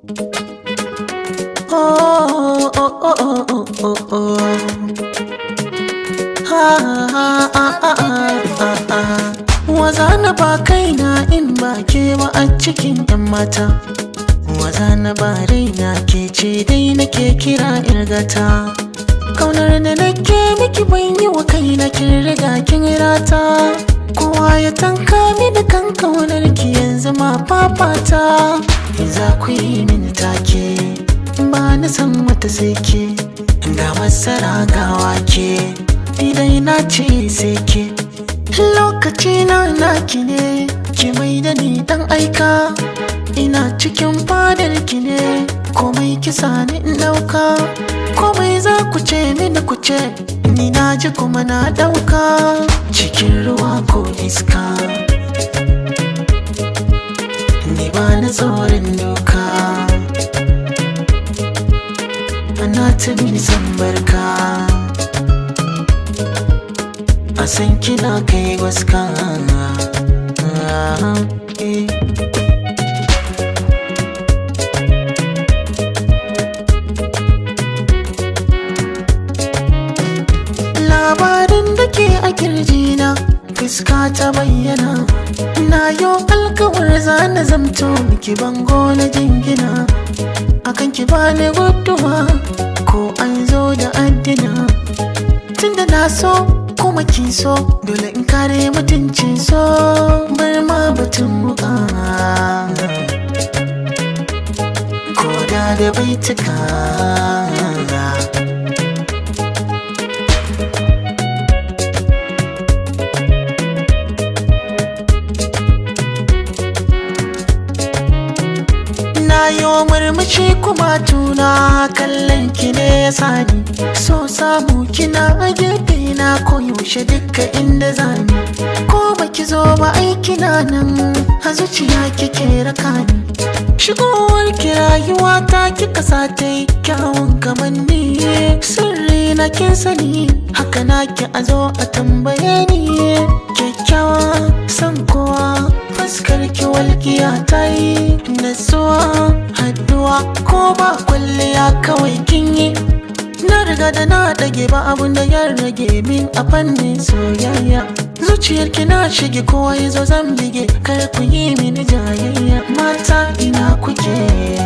Oh, oh, oh, oh, oh, oh, oh. Waza na ba kaina in ba ke ba a cikin 'yan mata. Waza na ba raina ke ce dai nake kira irgata. Kaunar da nake miki ban yi wa kaina kin riga kin rata. Kowa ya tanka mini kan kaunar ki yanzu ma fafata. Za ku yi min take ba na san wata sai ke, ga masara ga wake idai na ce sai ke. Lokaci na naki ne, ki mai da ni dan aika. Ina cikin fadar ki ne, komai kisa ni in dauka. Komai za ku ce mini ku ce, ni na ji kuma na dauka. Cikin ruwa ko iska, ni ba na tsoron doka. Ana ta san barka, a san kina kai waska. Labarin da ke a kirjina fuska ta bayyana. Na yo alkawar zana zamto miki bango na jingina. Akan ki bani guduwa ko an zo da addina. Tunda na so kuma kin so, dole in kare mutuncin so. Bar ma batun wuka ko da baituka. Yo murmushi kuma tuna kallon ki ne ya sani. So samu kina a gefe na koyaushe duka inda zani. Ko baki zo ba aiki na nan, a zuciya kike raka ni. Shigowar ki rayuwa ta kika sa ta yi kyawun kamanni. Sirri na kin sani, haka na ki a zo a tambaye ni. Kyakkyawa san kowa, fuskar ki walƙiya ta yi natsuwa. Haduwa ko ba kwalliya kawai kin yi. Na riga da na dage ba abun da ya rage min a fannin soyayya. Zuciyar ki na shige kowa ya zo zan bige, kar ku yi mini jayayya. Mata ina kuke?